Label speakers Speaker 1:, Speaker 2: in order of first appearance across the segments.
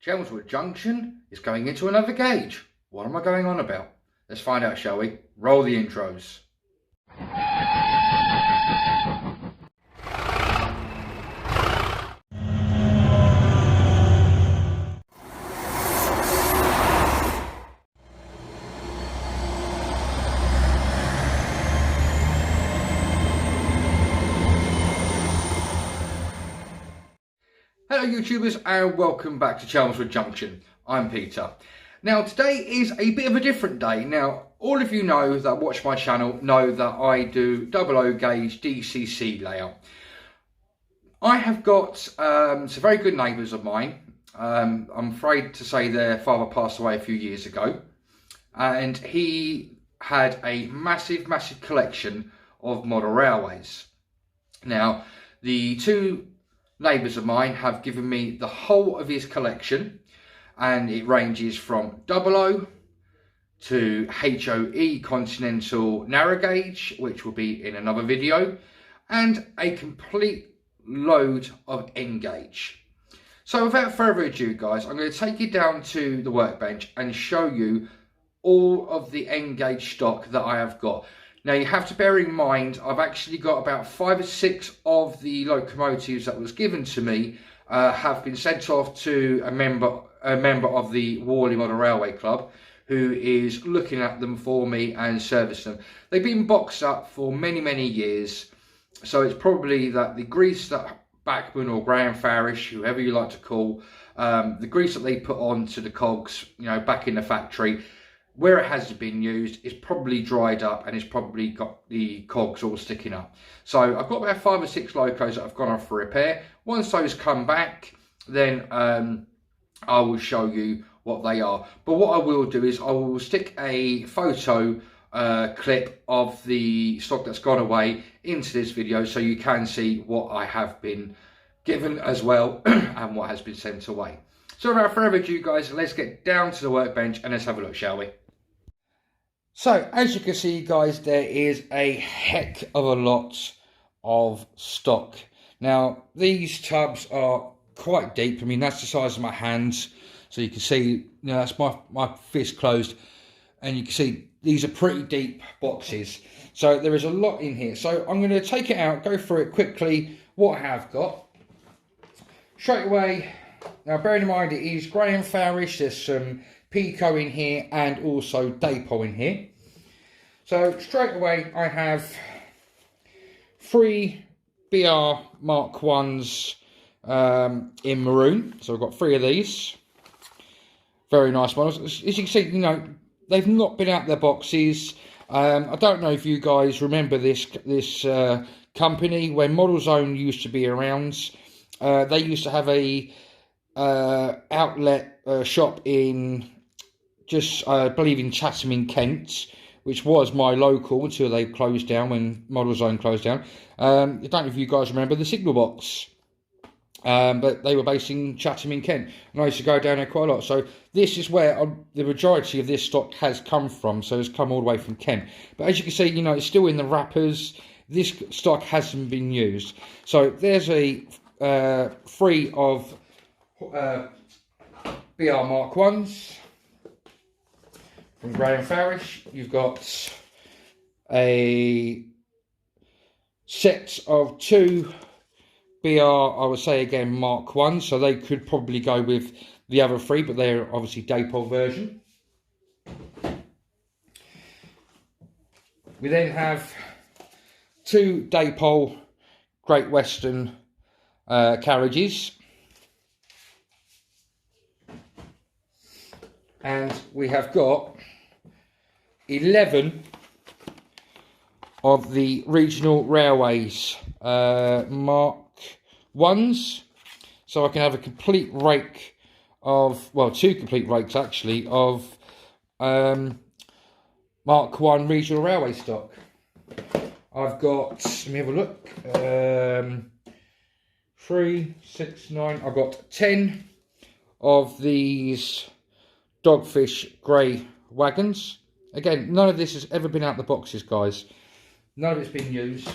Speaker 1: Chelmswood Junction is going into another gauge. What am I going on about? Let's find out, shall we? Roll the intros. Hello YouTubers and welcome back to Chelmswood Junction. I'm Peter. Now today is a bit of a different day. Now all of you know that watch my channel know that I do 00 gauge DCC layout. I have got some very good neighbours of mine. I'm afraid to say their father passed away a few years ago, and he had a massive collection of model railways. Now the two neighbours of mine have given me the whole of his collection, and it ranges from 00 to HOE Continental Narrow Gauge, which will be in another video, and a complete load of N gauge. So without further ado guys, I'm going to take you down to the workbench and show you all of the N gauge stock that I have got. Now you have to bear in mind, I've actually got about 5 or 6 of the locomotives that was given to me have been sent off to a member of the Worley Model Railway Club, who is looking at them for me and servicing them. They've been boxed up for many years, so it's probably that the grease that Bachman or Graham Farish, whoever you like to call, the grease that they put onto the cogs, you know, back in the factory, where it hasn't been used, it's probably dried up and it's probably got the cogs all sticking up. So I've got about 5 or 6 locos that have gone off for repair. Once those come back, then I will show you what they are. But what I will do is I will stick a photo clip of the stock that's gone away into this video, so you can see what I have been given as well and what has been sent away. So without further ado guys, let's get down to the workbench and let's have a look, shall we? So as you can see guys, there is a heck of a lot of stock. Now these tubs are quite deep. I mean, that's the size of my hands, so you can see, you know, that's my fist closed, and you can see these are pretty deep boxes. So there is a lot in here. So I'm going to take it out, go through it quickly, what I have got. Straight away, now bearing in mind it is Graham Farish, there's some Pico in here and also Dapol in here. So straight away I have 3 BR Mark 1s in maroon. So I've got 3 of these. Very nice models. As you can see, you know, they've not been out their boxes. I don't know if you guys remember this company when Model Zone used to be around. They used to have a outlet shop in just I believe in Chatham in Kent, which was my local until they closed down, when Model Zone closed down. I don't know if you guys remember the Signal Box, but they were based in Chatham in Kent, and I used to go down there quite a lot. So this is where the majority of this stock has come from, so it's come all the way from Kent. But as you can see, you know, it's still in the wrappers. This stock hasn't been used. So there's a 3 of BR Mark 1s from Graham Farish. You've got a set of 2 BR, I would say again, Mark 1, so they could probably go with the other 3, but they're obviously Dapol version. We then have 2 Dapol Great Western carriages, and we have got 11 of the Regional Railways Mark 1s, so I can have a complete rake of, well, 2 complete rakes actually of Mark 1 Regional Railway stock. I've got, let me have a look, 3, 6, 9, I've got 10 of these Dogfish grey wagons. Again, none of this has ever been out the boxes, guys. None of it's been used.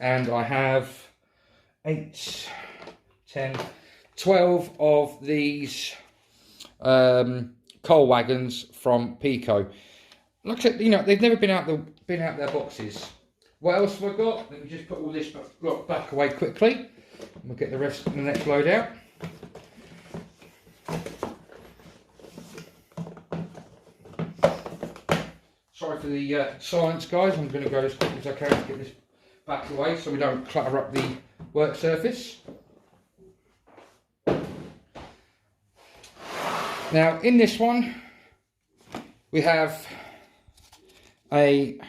Speaker 1: And I have 8, 10. 12 of these coal wagons from Pico. Like I said, you know, they've never been out their boxes. What else have I got? Let me just put all this back away quickly. We'll get the rest in the next load out. Sorry for the silence, guys. I'm going to go as quick as I can to get this back away so we don't clutter up the work surface. Now, in this one, we have a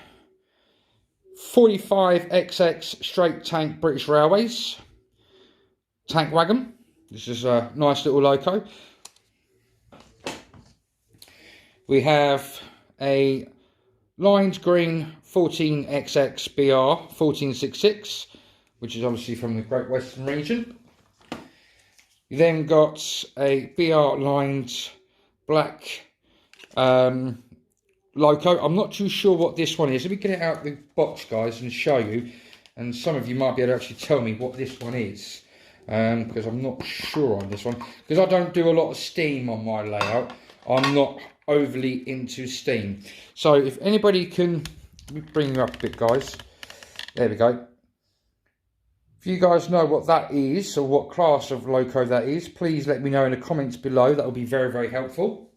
Speaker 1: 45XX straight tank British Railways tank wagon. This is a nice little loco. We have a Lines Green 14XX BR 1466, which is obviously from the Great Western region. You then got a BR Lines Black loco. I'm not too sure what this one is. Let me get it out of the box, guys, and show you. And some of you might be able to actually tell me what this one is, because I'm not sure on this one. Because I don't do a lot of steam on my layout. I'm not overly into steam. So if anybody can, let me bring you up a bit, guys. There we go. If you guys know what that is, or what class of loco that is, please let me know in the comments below. That will be very, very helpful.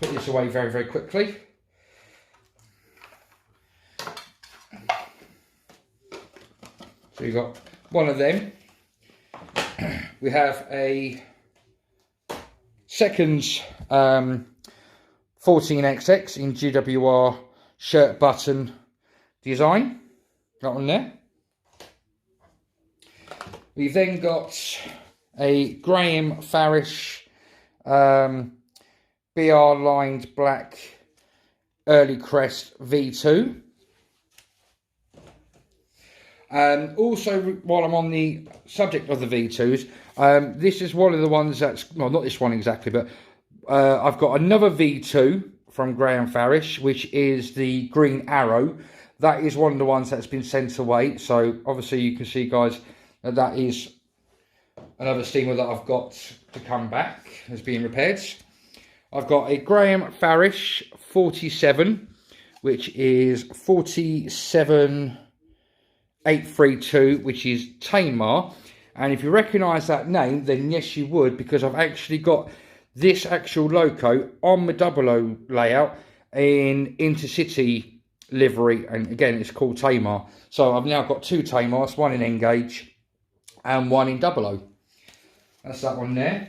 Speaker 1: Put this away very, very quickly. So you've got one of them. We have a second 14XX in GWR shirt button design. That one there. We've then got a Graham Farish BR lined black early crest V2. Also, while I'm on the subject of the V2s, this is one of the ones that's, well, not this one exactly, but I've got another V2 from Graham Farish, which is the Green Arrow. That is one of the ones that's been sent away. So obviously you can see, guys, that is another steamer that I've got to come back as being repaired. I've got a Graham Farish 47, which is 47832, which is Tamar. And if you recognise that name, then yes, you would, because I've actually got this actual loco on my 00 layout in intercity livery, and again, it's called Tamar. So I've now got two Tamars, one in N-gauge and one in 00. That's that one there.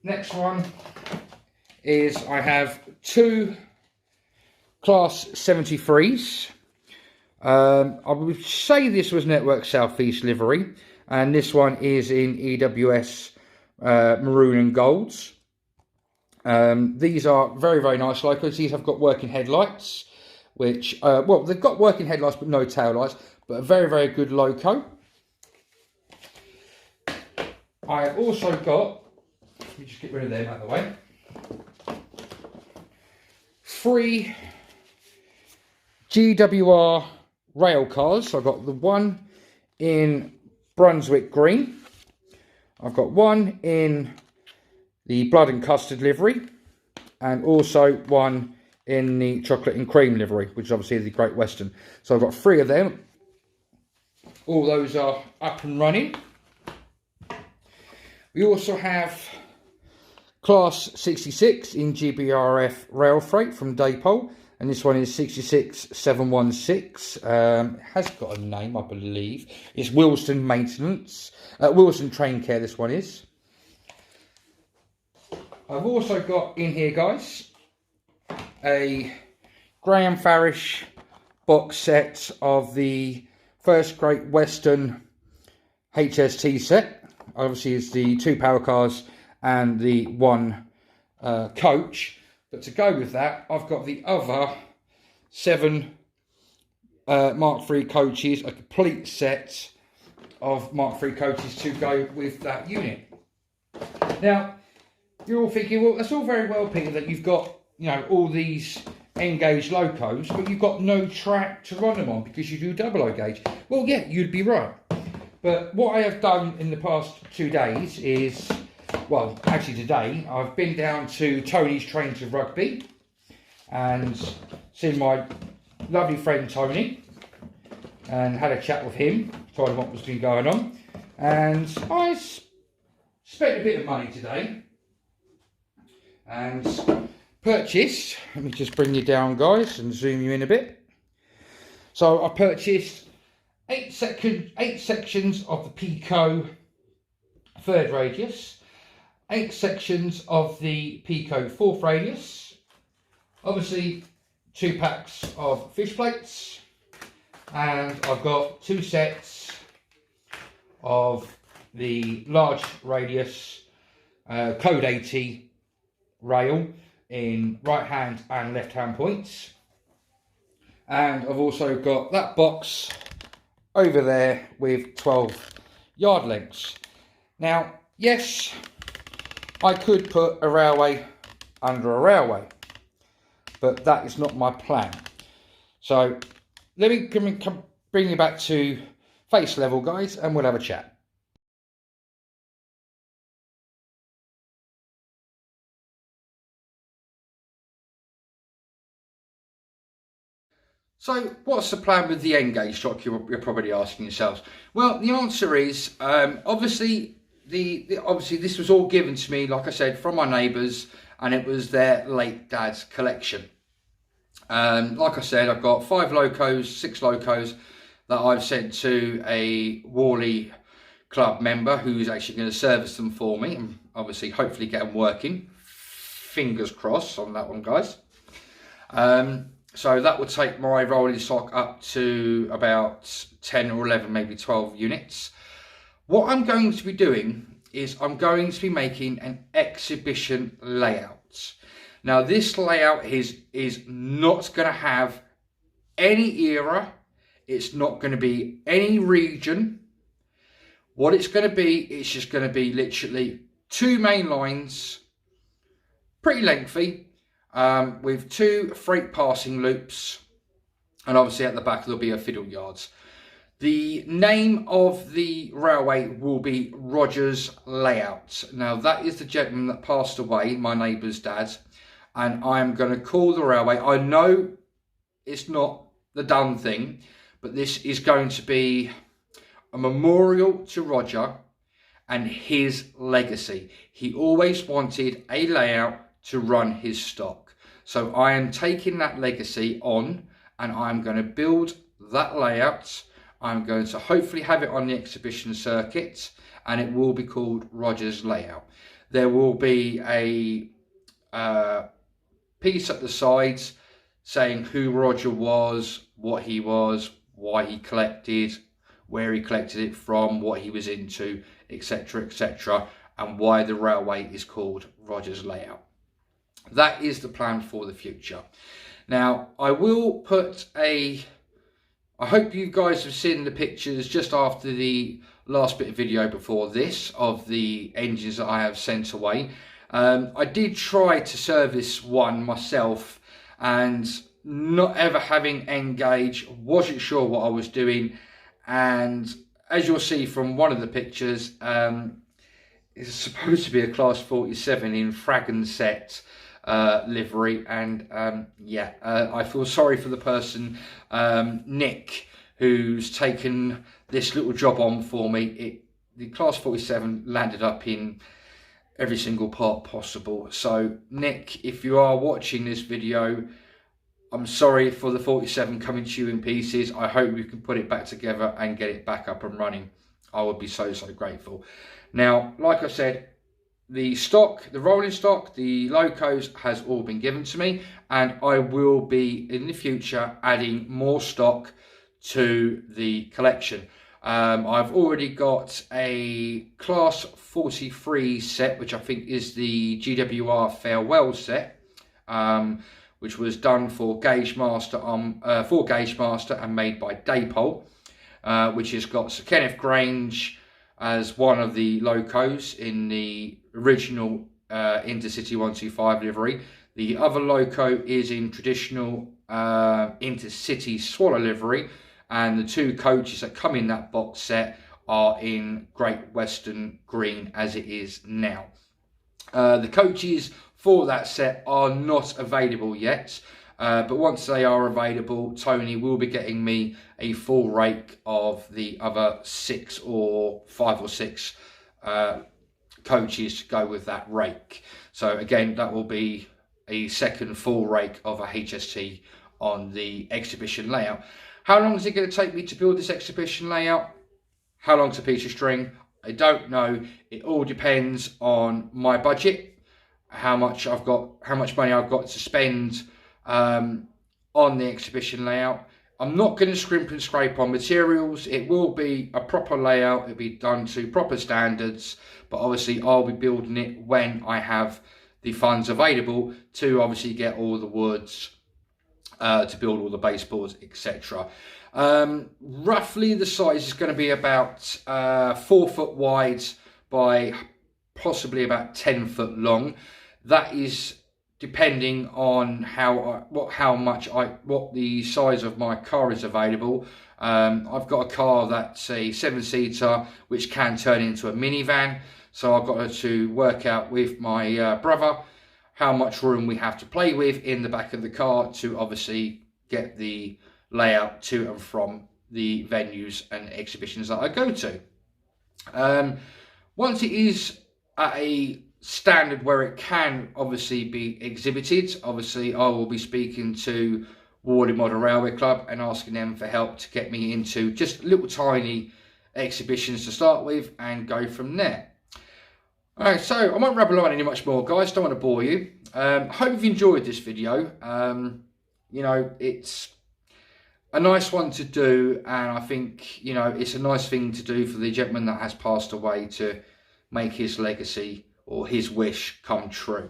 Speaker 1: Next one is I have two Class 73s. I would say this was Network Southeast livery, and this one is in EWS maroon and golds. These are very, very nice locos. These have got working headlights, which, well, they've got working headlights but no tail lights, but a very, very good loco. I have also got, let me just get rid of them out of the way, 3 GWR rail cars. So I've got the one in Brunswick green. I've got one in the blood and custard livery, and also one in the chocolate and cream livery, which is obviously the Great Western. So I've got 3 of them. All those are up and running. We also have Class 66 in GBRF rail freight from Daypole, and this one is 66716. It has got a name, I believe. It's Wilson Maintenance, Wilson Train Care. This one is. I've also got in here, guys, a Graham Farish box set of the first Great Western HST set. Obviously, it's the 2 power cars and the 1 coach. But to go with that, I've got the other 7 Mark III coaches, a complete set of Mark III coaches to go with that unit. Now, you're all thinking, well, that's all very well, Peter, that you've got, you know, all these N-gauge locos, but you've got no track to run them on because you do 00 gauge. Well, yeah, you'd be right. But what I have done in the past 2 days is, well, actually today, I've been down to Tony's Trains of Rugby and seen my lovely friend Tony and had a chat with him, told him what was been going on. And I spent a bit of money today and purchased, let me just bring you down guys and zoom you in a bit. So I purchased 8 sections of the Pico third radius, 8 sections of the Pico fourth radius, obviously 2 packs of fish plates, and I've got 2 sets of the large radius code 80 rail in right hand and left hand points, and I've also got that box over there with 12 yard lengths. Now yes, I could put a railway under a railway, but that is not my plan. So let me bring you back to face level guys and we'll have a chat. So what's the plan with the end gauge stock, you're probably asking yourselves? Well, the answer is obviously this was all given to me, like I said, from my neighbours, and it was their late dad's collection. Like I said, I've got 6 locos that I've sent to a Worley club member who's actually going to service them for me and obviously hopefully get them working. Fingers crossed on that one guys. So that would take my rolling stock up to about 10 or 11, maybe 12 units. What I'm going to be doing is I'm going to be making an exhibition layout. Now this layout is not going to have any era. It's not going to be any region. What it's going to be, it's just going to be literally 2 main lines, pretty lengthy, with 2 freight passing loops, and obviously at the back there'll be a fiddle yards. The name of the railway will be Rogers Layout. Now that is the gentleman that passed away, my neighbour's dad, and I'm going to call the railway. I know it's not the done thing, but this is going to be a memorial to Roger and his legacy. He always wanted a layout to run his stock. So I am taking that legacy on and I'm going to build that layout. I'm going to hopefully have it on the exhibition circuit and it will be called Rogers Layout. There will be a piece at the sides saying who Roger was, what he was, why he collected, where he collected it from, what he was into, etc, etc, and why the railway is called Rogers Layout. That is the plan for the future. Now I will put I hope you guys have seen the pictures just after the last bit of video before this of the engines that I have sent away. I did try to service one myself and not ever having N-gauge, wasn't sure what I was doing, and as you'll see from one of the pictures, it's supposed to be a class 47 in Fragon set livery, and I feel sorry for the person, Nick, who's taken this little job on for me. The class 47 landed up in every single part possible. So Nick, if you are watching this video, I'm sorry for the 47 coming to you in pieces. I hope you can put it back together and get it back up and running. I would be so grateful. Now, like I said, the stock, the rolling stock, the locos has all been given to me, and I will be in the future adding more stock to the collection. I've already got a class 43 set, which I think is the GWR farewell set, which was done for Gauge Master and made by Daypole, which has got Sir Kenneth Grange as one of the locos in the original Intercity 125 livery. The other loco is in traditional Intercity Swallow livery, and the 2 coaches that come in that box set are in Great Western Green as it is now. The coaches for that set are not available yet, but once they are available, Tony will be getting me a full rake of the other 5 or 6 coaches to go with that rake. So again, that will be a second full rake of a HST on the exhibition layout. How long is it going to take me to build this exhibition layout? How long's a piece of string? I don't know. It all depends on my budget, how much money I've got to spend on the exhibition layout. I'm not going to scrimp and scrape on materials. It will be a proper layout. It'll be done to proper standards, but obviously I'll be building it when I have the funds available to obviously get all the woods, to build all the baseboards, etc. Roughly the size is going to be about 4 foot wide by possibly about 10 foot long. That is depending on what the size of my car is available. I've got a car that's a 7-seater which can turn into a minivan, so I've got to work out with my brother how much room we have to play with in the back of the car to obviously get the layout to and from the venues and exhibitions that I go to. Once it is at a standard where it can obviously be exhibited, obviously I will be speaking to Warley Model Railway Club and asking them for help to get me into just little tiny exhibitions to start with and go from there. Alright, so I won't rabble on any much more, guys. Don't want to bore you. Hope you've enjoyed this video. You know, it's a nice one to do, and I think, you know, it's a nice thing to do for the gentleman that has passed away to make his legacy or his wish come true.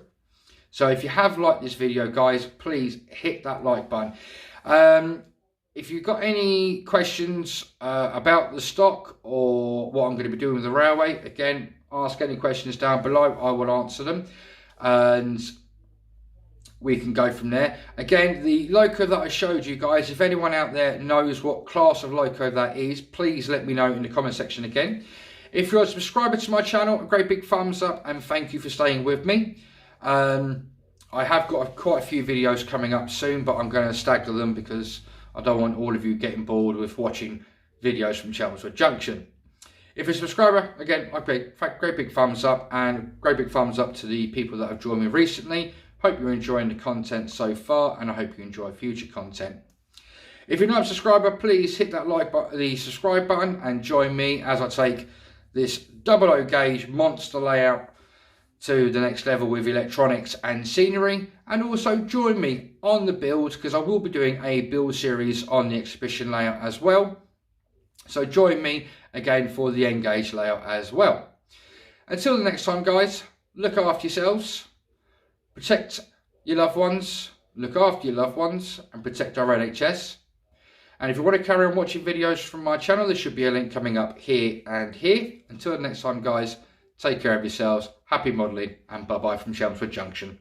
Speaker 1: So if you have liked this video, guys, please hit that like button. If you've got any questions about the stock or what I'm going to be doing with the railway, again, ask any questions down below. I will answer them and we can go from there. Again, the loco that I showed you guys, if anyone out there knows what class of loco that is, please let me know in the comment section again. If you're a subscriber to my channel, a great big thumbs up and thank you for staying with me. I have got quite a few videos coming up soon, but I'm going to stagger them because I don't want all of you getting bored with watching videos from Chelmswood Junction. If you're a subscriber, again, great big thumbs up, and great big thumbs up to the people that have joined me recently. Hope you're enjoying the content so far, and I hope you enjoy future content. If you're not a subscriber, please hit that the subscribe button and join me as I take this 00 gauge monster layout to the next level with electronics and scenery, and also join me on the build because I will be doing a build series on the exhibition layout as well. So join me again for the N gauge layout as well. Until the next time, guys, look after yourselves, protect your loved ones, look after your loved ones, and protect our NHS. And if you want to carry on watching videos from my channel, there should be a link coming up here and here. Until the next time, guys, take care of yourselves, happy modelling, and bye-bye from Chelmswood Junction.